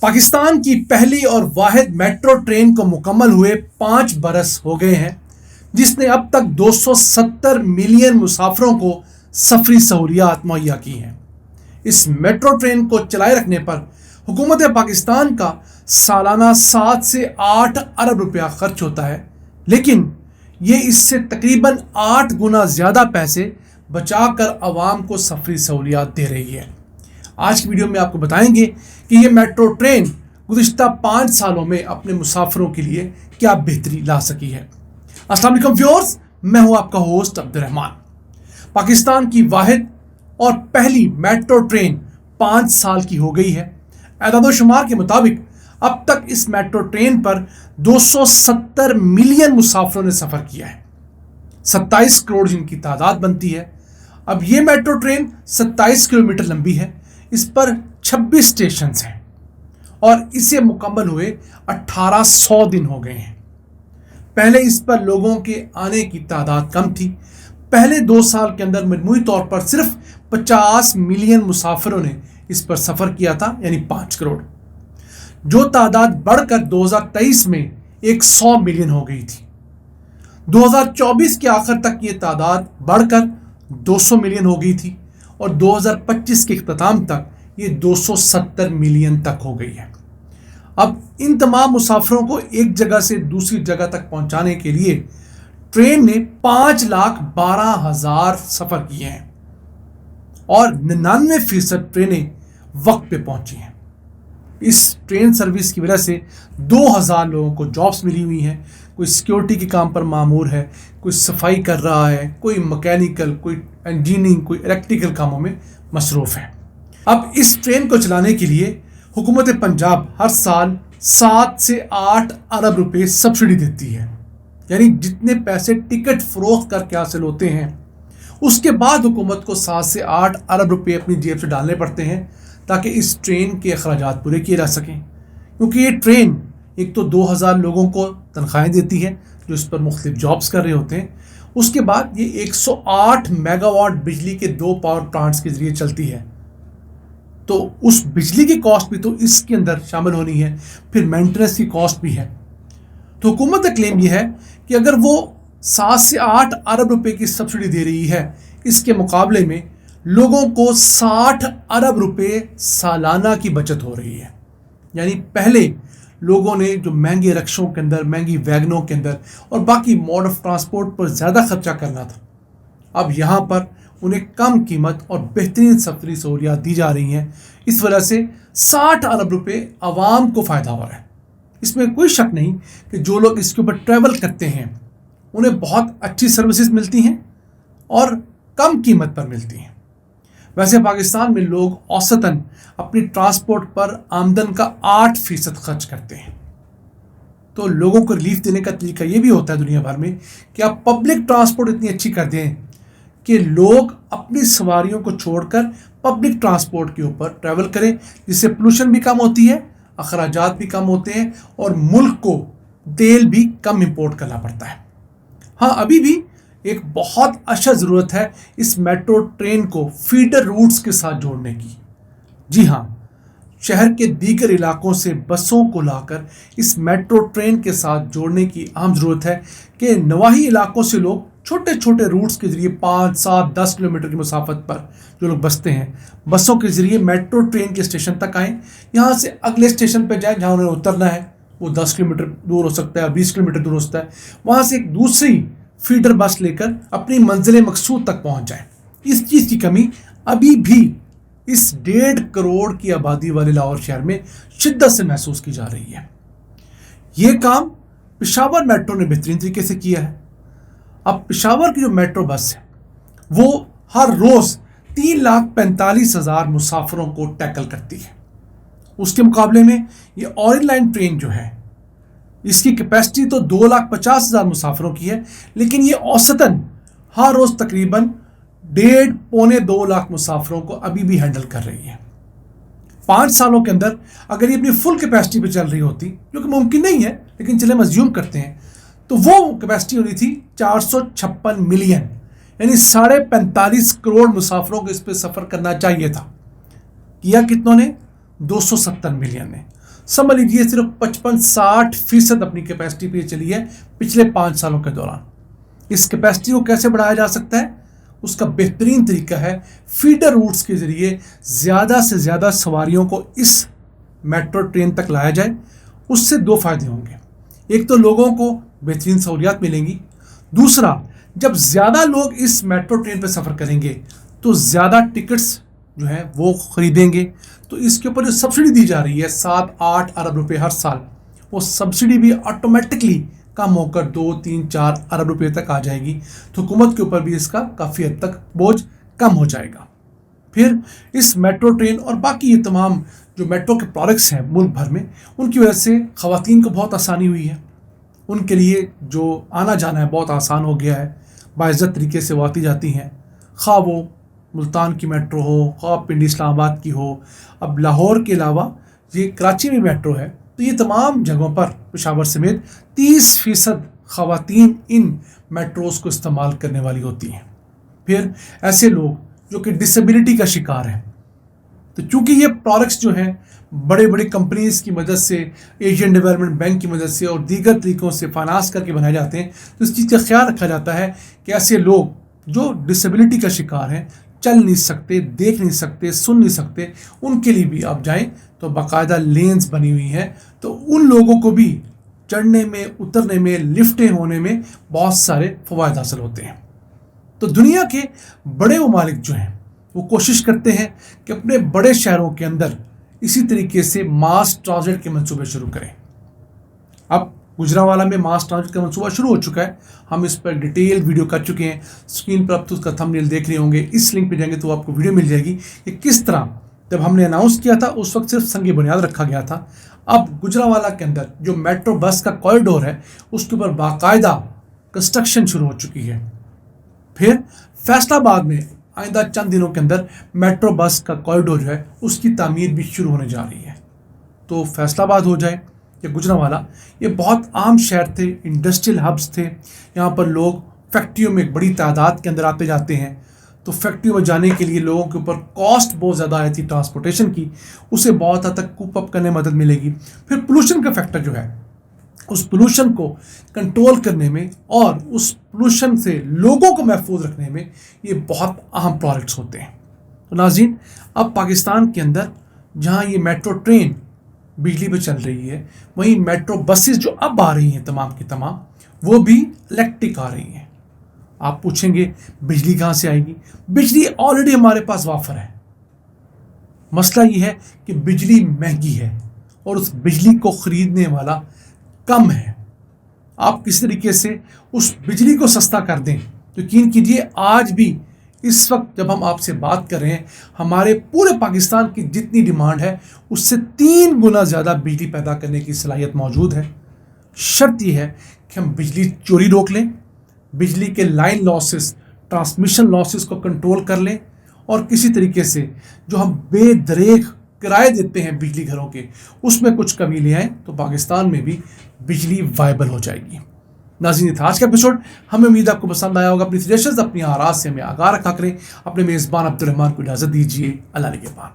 पाकिस्तान की पहली और वाहिद मेट्रो ट्रेन को मुकम्मल हुए 5 बरस हो गए हैं, जिसने अब तक 270 मिलियन मुसाफिरों को सफरी सहूलियात मुहैया की हैं। इस मेट्रो ट्रेन को चलाए रखने पर हुकूमत पाकिस्तान का सालाना 7 से 8 अरब रुपया खर्च होता है, लेकिन ये इससे तकरीबन 8 गुना ज़्यादा पैसे बचाकर आवाम को सफरी सहूलियात दे रही है। आज की वीडियो में आपको बताएंगे कि ये मेट्रो ट्रेन गुज़िश्ता 5 सालों में अपने मुसाफिरों के लिए क्या बेहतरी ला सकी है। अस्सलाम वालेकुम व्यूअर्स, मैं हूं आपका होस्ट अब्दुर्रहमान। पाकिस्तान की वाहिद और पहली मेट्रो ट्रेन 5 साल की हो गई है। एदाद-ओ-शुमार के मुताबिक अब तक इस मेट्रो ट्रेन पर 270 मिलियन मुसाफिरों ने सफ़र किया है। 27 करोड़ जिनकी तादाद बनती है। अब ये मेट्रो ट्रेन 27 किलोमीटर लंबी है। इस पर 26 स्टेशन हैं और इसे मुकम्मल हुए 1800 दिन हो गए हैं। पहले इस पर लोगों के आने की तादाद कम थी। पहले 2 साल के अंदर मजमूई तौर पर सिर्फ 50 मिलियन मुसाफिरों ने इस पर सफ़र किया था, यानी 5 करोड़, जो तादाद बढ़कर 2023 में 100 मिलियन हो गई थी। 2024 के आखिर तक ये तादाद बढ़कर 200 मिलियन हो गई थी और 2025 के इख्तिताम तक ये 270 मिलियन तक हो गई है। अब इन तमाम मुसाफिरों को एक जगह से दूसरी जगह तक पहुंचाने के लिए ट्रेन ने 5,12,000 सफ़र किए हैं और 99% ट्रेनें वक्त पे पहुंची हैं। इस ट्रेन सर्विस की वजह से 2,000 लोगों को जॉब्स मिली हुई हैं। कोई सिक्योरिटी के काम पर मामूर है, कोई सफाई कर रहा है, कोई मैकेनिकल, कोई इंजीनियरिंग, कोई इलेक्ट्रिकल कामों में मसरूफ़ है। अब इस ट्रेन को चलाने के लिए हुकूमत पंजाब हर साल 7 से 8 अरब रुपए सब्सिडी देती है, यानी जितने पैसे टिकट फ़रोख्त करके हासिल होते हैं उसके बाद हुकूमत को 7 से 8 अरब रुपए अपनी जेब से डालने पड़ते हैं ताकि इस ट्रेन के अखराजात पूरे किए जा सकें। क्योंकि ये ट्रेन एक तो 2,000 लोगों को तनख्वाहें देती है जो इस पर मुख्तलिफ जॉब्स कर रहे होते हैं। उसके बाद ये 108 मेगावाट बिजली के 2 पावर प्लांट्स के ज़रिए चलती है, तो उस बिजली की कॉस्ट भी तो इसके अंदर शामिल होनी है, फिर मेंटेनेंस की कॉस्ट भी है। तो हुकूमत का क्लेम ये है कि अगर वो 7 से 8 अरब रुपए की सब्सिडी दे रही है, इसके मुकाबले में लोगों को 60 अरब रुपए सालाना की बचत हो रही है। यानी पहले लोगों ने जो महंगे रक्शों के अंदर, महंगी वैगनों के अंदर और बाकी मोड ऑफ ट्रांसपोर्ट पर ज़्यादा खर्चा करना था, अब यहाँ पर उन्हें कम कीमत और बेहतरीन सफरी सहूलियात दी जा रही हैं। इस वजह से 60 अरब रुपए आवाम को फ़ायदा हो रहा है। इसमें कोई शक नहीं कि जो लोग इसके ऊपर ट्रैवल करते हैं उन्हें बहुत अच्छी सर्विसेज मिलती हैं और कम कीमत पर मिलती हैं। वैसे पाकिस्तान में लोग औसतन अपनी ट्रांसपोर्ट पर आमदन का 8% खर्च करते हैं। तो लोगों को रिलीफ देने का तरीका ये भी होता है दुनिया भर में कि आप पब्लिक ट्रांसपोर्ट इतनी अच्छी कर दें कि लोग अपनी सवारियों को छोड़कर पब्लिक ट्रांसपोर्ट के ऊपर ट्रैवल करें, जिससे पोल्यूशन भी कम होती है, अखराजात भी कम होते हैं और मुल्क को तेल भी कम इंपोर्ट करना पड़ता है। हाँ, अभी भी एक बहुत अच्छा ज़रूरत है इस मेट्रो ट्रेन को फीडर रूट्स के साथ जोड़ने की। जी हाँ, शहर के दीगर इलाकों से बसों को लाकर इस मेट्रो ट्रेन के साथ जोड़ने की अहम ज़रूरत है कि नवाही इलाकों से लोग छोटे छोटे रूट्स के ज़रिए 5, 7, 10 किलोमीटर की मुसाफत पर जो लोग बसते हैं, बसों के ज़रिए मेट्रो ट्रेन के स्टेशन तक आएँ, यहाँ से अगले स्टेशन पर जाएँ जहाँ उन्हें उतरना है। वो 10 किलोमीटर दूर हो सकता है, 20 किलोमीटर दूर हो सकता है। वहाँ से एक दूसरी फीडर बस लेकर अपनी मंजिल मकसूद तक पहुँच जाएँ। इस चीज़ की कमी अभी भी इस 1.5 करोड़ की आबादी वाले लाहौर शहर में शिद्दत से महसूस की जा रही है। ये काम पेशावर मेट्रो ने बेहतरीन तरीके से किया है। अब पेशावर की जो मेट्रो बस है वो हर रोज़ 3,45,000 मुसाफिरों को टैकल करती है। उसके मुकाबले में ये ऑरेंज लाइन ट्रेन जो है, इसकी कैपेसिटी तो 2,50,000 मुसाफिरों की है, लेकिन ये औसतन हर रोज़ तकरीबन 1.5-2 लाख मुसाफिरों को अभी भी हैंडल कर रही है। 5 सालों के अंदर अगर ये अपनी फुल कैपेसिटी पे चल रही होती, जो कि मुमकिन नहीं है लेकिन चले हम अज्यूम करते हैं, तो वो कैपेसिटी होनी थी 456 मिलियन, यानी 45.5 करोड़ मुसाफिरों को इस पर सफ़र करना चाहिए था। किया कितनों ने? 270 मिलियन ने। समझ लीजिए सिर्फ 55-60% अपनी कैपेसिटी पे चली है पिछले 5 सालों के दौरान। इस कैपेसिटी को कैसे बढ़ाया जा सकता है? उसका बेहतरीन तरीका है फीडर रूट्स के जरिए ज़्यादा से ज़्यादा सवारियों को इस मेट्रो ट्रेन तक लाया जाए। उससे 2 फायदे होंगे। एक तो लोगों को बेहतरीन सहूलियात मिलेंगी, दूसरा जब ज़्यादा लोग इस मेट्रो ट्रेन पर सफ़र करेंगे तो ज़्यादा टिकट्स जो है वो ख़रीदेंगे। तो इसके ऊपर जो सब्सिडी दी जा रही है 7-8 अरब रुपए हर साल, वो सब्सिडी भी ऑटोमेटिकली कम होकर 2-3-4 अरब रुपए तक आ जाएगी। तो हुकूमत के ऊपर भी इसका काफ़ी हद तक बोझ कम हो जाएगा। फिर इस मेट्रो ट्रेन और बाकी ये तमाम जो मेट्रो के प्रोडक्ट्स हैं मुल्क भर में, उनकी वजह से ख़वातीन को बहुत आसानी हुई है। उनके लिए जो आना जाना है बहुत आसान हो गया है, बाइज़्ज़त तरीके से वो आती जाती हैं। खा वो मुल्तान की मेट्रो हो, खा पिंडी इस्लामाबाद की हो, अब लाहौर के अलावा ये कराची में मेट्रो है। तो ये तमाम जगहों पर पेशावर समेत 30% ख़वातीन इन मेट्रोज़ को इस्तेमाल करने वाली होती हैं। फिर ऐसे लोग जो कि डिसेबिलिटी का शिकार हैं, तो चूँकि ये प्रोडक्ट्स जो हैं बड़े बड़े कंपनीज़ की मदद से, एशियन डेवलपमेंट बैंक की मदद से और दीगर तरीक़ों से फाइनेंस करके बनाए जाते हैं, तो इस चीज़ का ख्याल रखा जाता है कि ऐसे लोग जो डिसेबिलिटी का शिकार हैं, चल नहीं सकते, देख नहीं सकते, सुन नहीं सकते, उनके लिए भी आप जाएं तो बाकायदा लेन्स बनी हुई हैं। तो उन लोगों को भी चढ़ने में, उतरने में, लिफ्टें होने में बहुत सारे फ़वाइद हासिल होते हैं। तो दुनिया के बड़े ममालिक जो हैं वो कोशिश करते हैं कि अपने बड़े शहरों के अंदर इसी तरीके से मास ट्रांजिट के मंसूबे शुरू करें। अब गुजरांवाला में मास ट्रांजिट का मंसूबा शुरू हो चुका है। हम इस पर डिटेल वीडियो कर चुके हैं। स्क्रीन पर आप तो उसका थंबनेल देख रहे होंगे। इस लिंक पे जाएंगे तो आपको वीडियो मिल जाएगी कि किस तरह जब हमने अनाउंस किया था उस वक्त सिर्फ संग बुनियाद रखा गया था। अब गुजरांवाला के अंदर जो मेट्रो बस का कॉरिडोर है उसके ऊपर बाकायदा कंस्ट्रक्शन शुरू हो चुकी है। फिर फैसलाबाद में आइंदा चंद दिनों के अंदर मेट्रो बस का कॉरिडोर जो है उसकी तामीर भी शुरू होने जा रही है। तो फैसलाबाद हो जाए या गुजरांवाला, ये बहुत आम शहर थे, इंडस्ट्रियल हब्स थे। यहाँ पर लोग फैक्ट्रियों में एक बड़ी तादाद के अंदर आते जाते हैं। तो फैक्ट्री में जाने के लिए लोगों के ऊपर कॉस्ट बहुत ज़्यादा आई थी ट्रांसपोर्टेशन की, उसे बहुत हद तक कूप अप करने में मदद मिलेगी। फिर पोल्यूशन का फैक्टर जो है, उस पोल्यूशन को कंट्रोल करने में और उस पोल्यूशन से लोगों को महफूज रखने में ये बहुत अहम प्रोजेक्ट्स होते हैं। तो नाज़रीन, अब पाकिस्तान के अंदर जहाँ ये मेट्रो ट्रेन बिजली पे चल रही है, वहीं मेट्रो बसेस जो अब आ रही हैं तमाम की तमाम, वो भी इलेक्ट्रिक आ रही हैं। आप पूछेंगे बिजली कहाँ से आएगी? बिजली ऑलरेडी हमारे पास वाफर है। मसला ये है कि बिजली महंगी है और उस बिजली को ख़रीदने वाला कम है। आप किसी तरीके से उस बिजली को सस्ता कर दें। तो यकीन कीजिए आज भी इस वक्त जब हम आपसे बात कर रहे हैं, हमारे पूरे पाकिस्तान की जितनी डिमांड है उससे 3 गुना ज़्यादा बिजली पैदा करने की सलाहियत मौजूद है। शर्त यह है कि हम बिजली चोरी रोक लें, बिजली के लाइन लॉसेस, ट्रांसमिशन लॉसेस को कंट्रोल कर लें और किसी तरीके से जो हम बेदरेग किराए देते हैं बिजली घरों के, उसमें कुछ कमी ले आएँ तो पाकिस्तान में भी बिजली वाइबल हो जाएगी। नाज़रीन, था आज का एपिसोड। हमें उम्मीद आपको पसंद आया होगा। अपनी सजेशंस, अपनी आराज़ से हमें आगाह रखा करें। अपने मेज़बान अब्दुल रहमान को इजाज़त दीजिए। अल्लाह निगहबान।